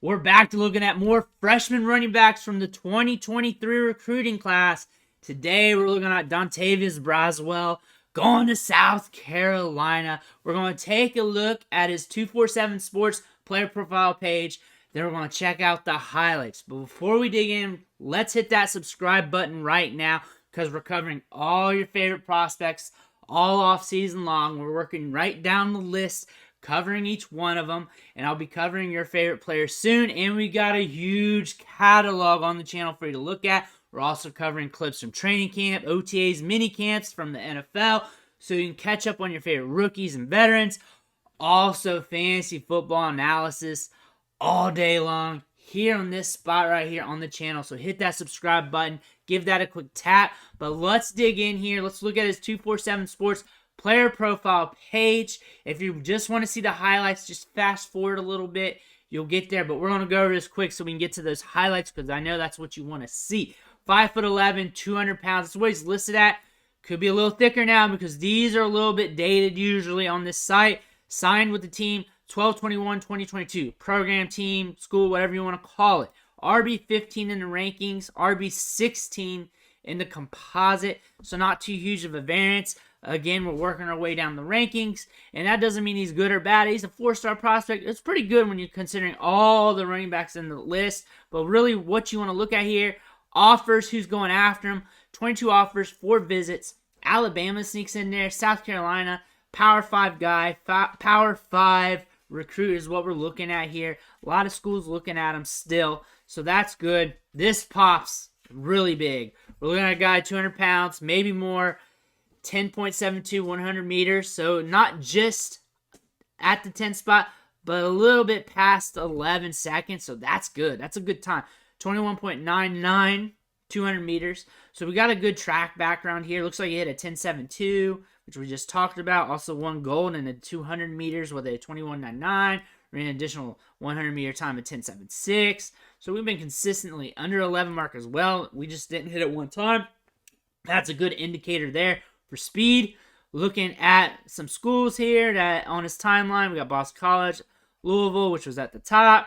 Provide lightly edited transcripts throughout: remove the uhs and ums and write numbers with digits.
We're back to looking at more freshman running backs from the 2023 recruiting class. Today, we're looking at Dontavius Braswell going to South Carolina. We're going to take a look at his 247 Sports player profile page. Then we're going to check out the highlights. But before we dig in, let's hit that subscribe button right now because we're covering all your favorite prospects all off season long. We're working right down the list, covering each one of them, and I'll be covering your favorite players soon. And we got a huge catalog on the channel for you to look at. We're also covering clips from training camp, OTAs, mini camps from the NFL, so you can catch up on your favorite rookies and veterans. Also, fantasy football analysis all day long here on this spot right here on the channel. So hit that subscribe button, give that a quick tap. But let's dig in here. Let's look at his 247 Sports player profile page. If you just want to see the highlights, just fast forward a little bit. You'll get there, but we're going to go over this quick so we can get to those highlights because I know that's what you want to see. 5'11", 200 pounds. That's what he's listed at. Could be a little thicker now because these are a little bit dated usually on this site. Signed with the team 12/21/2022. Program, team, school, whatever you want to call it. RB15 in the rankings. RB16 in the composite. So not too huge of a variance. Again, we're working our way down the rankings, and that doesn't mean he's good or bad. He's a 4-star prospect. It's pretty good when you're considering all the running backs in the list, but really what you want to look at here, offers, who's going after him, 22 offers, 4 visits. Alabama sneaks in there, South Carolina, Power 5 guy, Power 5 recruit is what we're looking at here. A lot of schools looking at him still, so that's good. This pops really big. We're looking at a guy 200 pounds, maybe more, 10.72, 100 meters. So not just at the 10 spot, but a little bit past 11 seconds. So that's good. That's a good time. 21.99, 200 meters. So we got a good track background here. Looks like he hit a 10.72, which we just talked about. Also won gold in the 200 meters with a 21.99. Ran an additional 100 meter time at 10.76. So we've been consistently under 11 mark as well. We just didn't hit it one time. That's a good indicator there. For speed, looking at some schools here that on his timeline, we got Boston College, Louisville, which was at the top,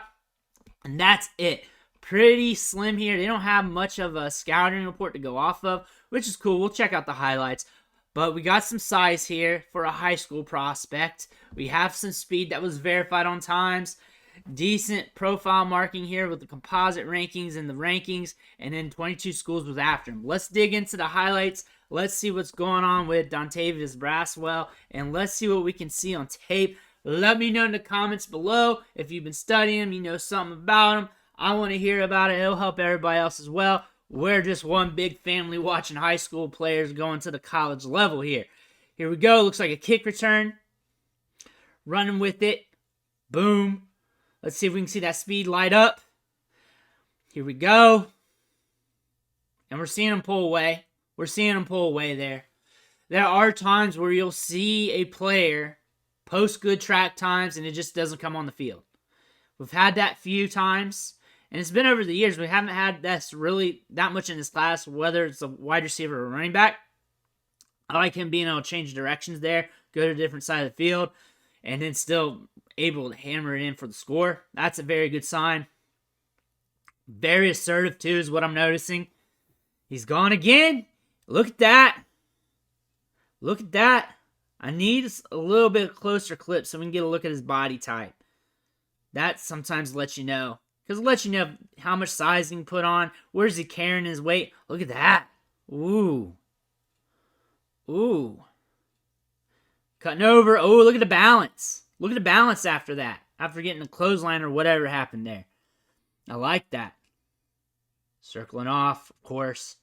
and that's it. Pretty slim here. They don't have much of a scouting report to go off of, which is cool. We'll check out the highlights, but we got some size here for a high school prospect. We have some speed that was verified on times. Decent profile marking here with the composite rankings and the rankings, and then 22 schools was after him. Let's dig into the highlights. Let's see what's going on with Dontavius Braswell, and let's see what we can see on tape. Let me know in the comments below if you've been studying him, you know something about him. I want to hear about it. It'll help everybody else as well. We're just one big family watching high school players going to the college level here. Here we go. Looks like a kick return. Running with it. Boom. Let's see if we can see that speed light up. Here we go. And we're seeing him pull away. We're seeing him pull away there. There are times where you'll see a player post good track times and it just doesn't come on the field. We've had that few times, and it's been over the years. We haven't had this really that much in this class, whether it's a wide receiver or a running back. I like him being able to change directions there, go to a different side of the field, and then still able to hammer it in for the score. That's a very good sign. Very assertive, too, is what I'm noticing. He's gone again. Look at that. Look at that. I need a little bit closer clip so we can get a look at his body type. That sometimes lets you know. Because it lets you know how much size he can put on. Where's he carrying his weight? Look at that. Ooh. Ooh. Cutting over. Oh, look at the balance. Look at the balance after that. After getting a clothesline or whatever happened there. I like that. Circling off, of course.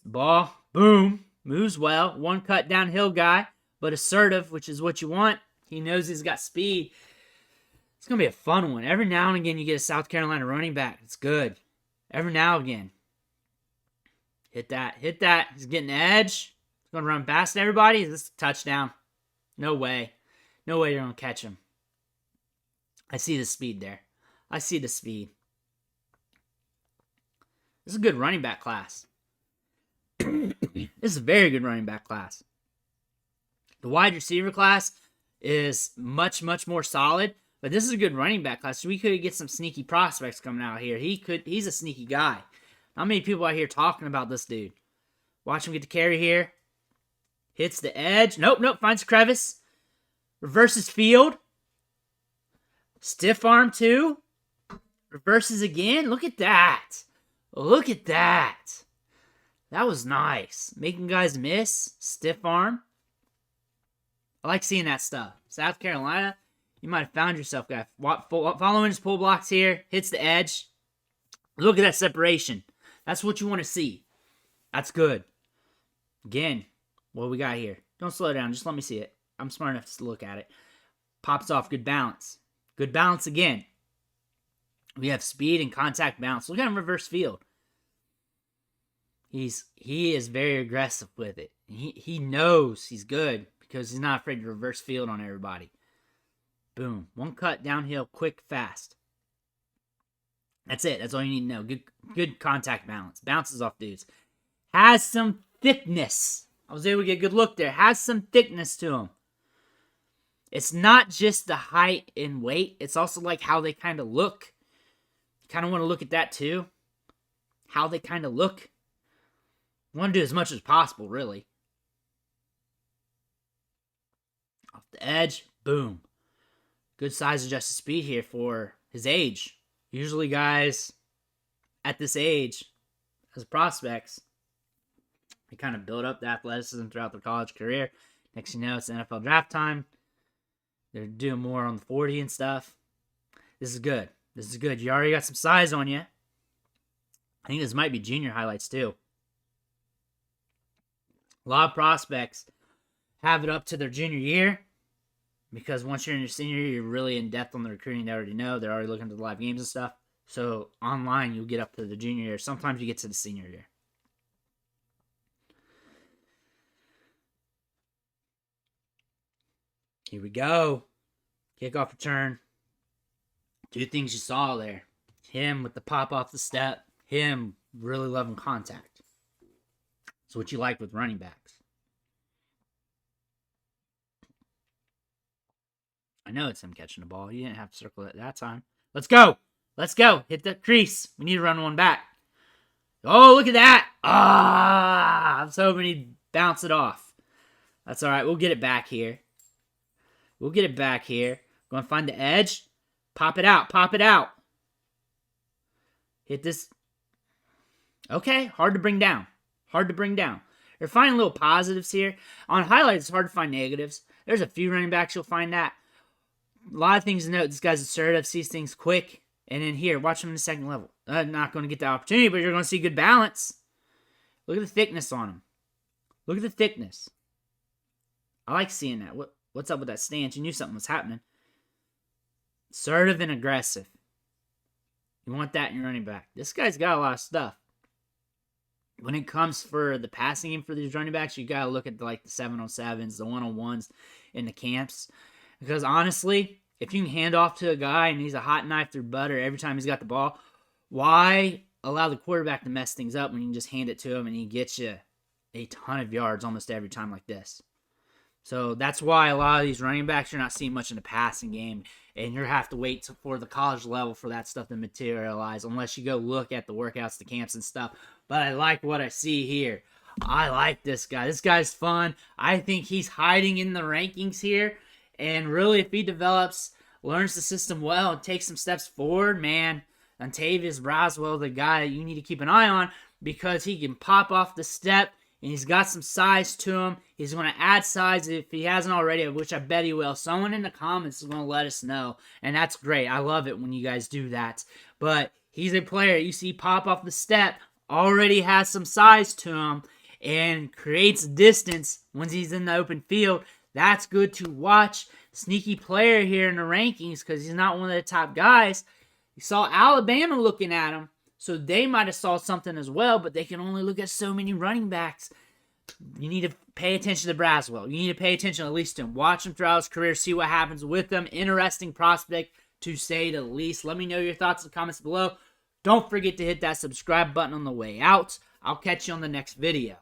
Ball. Boom. Moves well. One cut downhill guy. But assertive, which is what you want. He knows he's got speed. It's going to be a fun one. Every now and again, you get a South Carolina running back. It's good. Every now and again. Hit that. Hit that. He's getting the edge. He's going to run past everybody. This is a touchdown. No way. No way you're going to catch him. I see the speed there. I see the speed. This is a good running back class. This is a very good running back class. The wide receiver class is much, much more solid. But this is a good running back class. So we could get some sneaky prospects coming out here. He's a sneaky guy. Not many people out here talking about this dude. Watch him get the carry here. Hits the edge. Nope. Finds a crevice. Reverses field. Stiff arm too. Reverses again. Look at that. Look at that. That was nice. Making guys miss. Stiff arm. I like seeing that stuff. South Carolina, you might have found yourself, guy. Following his pull blocks here. Hits the edge. Look at that separation. That's what you want to see. That's good. Again, what we got here? Don't slow down. Just let me see it. I'm smart enough to look at it. Pops off. Good balance. Good balance again. We have speed and contact balance. Look at him reverse field. He is very aggressive with it. He knows he's good because he's not afraid to reverse field on everybody. Boom. One cut downhill, quick, fast. That's it. That's all you need to know. Good contact balance. Bounces off dudes. Has some thickness. I was able to get a good look there. Has some thickness to him. It's not just the height and weight. It's also like how they kind of look. You kind of want to look at that too. How they kind of look. You want to do as much as possible, really. Off the edge. Boom. Good size adjusted speed here for his age. Usually guys at this age, as prospects, they kind of build up the athleticism throughout their college career. Next you know, it's NFL draft time. They're doing more on the 40 and stuff. This is good. This is good. You already got some size on you. I think this might be junior highlights too. A lot of prospects have it up to their junior year because once you're in your senior year, you're really in depth on the recruiting. They already know. They're already looking at the live games and stuff. So online, you'll get up to the junior year. Sometimes you get to the senior year. Here we go. Kickoff return. Two things you saw there. Him with the pop off the step. Him really loving contact. That's what you like with running backs. I know it's him catching the ball. You didn't have to circle it that time. Let's go. Let's go. Hit the crease. We need to run one back. Oh, look at that. I was hoping he'd bounce it off. That's all right. We'll get it back here. We'll get it back here. Going to find the edge. Pop it out. Pop it out. Hit this. Okay. Hard to bring down. Hard to bring down. You're finding little positives here. On highlights, it's hard to find negatives. There's a few running backs you'll find that. A lot of things to note. This guy's assertive, sees things quick. And then here, watch him in the second level. Not going to get the opportunity, but you're going to see good balance. Look at the thickness on him. Look at the thickness. I like seeing that. What's up with that stance? You knew something was happening. Assertive and aggressive. You want that in your running back. This guy's got a lot of stuff. When it comes for the passing game for these running backs, you got to look at the 7-on-7s, the 1-on-1s in the camps. Because honestly, if you can hand off to a guy and he's a hot knife through butter every time he's got the ball, why allow the quarterback to mess things up when you can just hand it to him and he gets you a ton of yards almost every time like this? So that's why a lot of these running backs, you're not seeing much in the passing game. And you have to wait for the college level for that stuff to materialize unless you go look at the workouts, the camps and stuff. But I like what I see here. I like this guy. This guy's fun. I think he's hiding in the rankings here. And really, if he develops, learns the system well, and takes some steps forward, man, Dontavius Braswell, the guy that you need to keep an eye on because he can pop off the step. And he's got some size to him. He's going to add size if he hasn't already, which I bet he will. Someone in the comments is going to let us know. And that's great. I love it when you guys do that. But he's a player you see pop off the step, already has some size to him, and creates distance when he's in the open field. That's good to watch. Sneaky player here in the rankings because he's not one of the top guys. You saw Alabama looking at him. So they might have saw something as well, but they can only look at so many running backs. You need to pay attention to Braswell. You need to pay attention at least to him. Watch him throughout his career, see what happens with him. Interesting prospect to say the least. Let me know your thoughts in the comments below. Don't forget to hit that subscribe button on the way out. I'll catch you on the next video.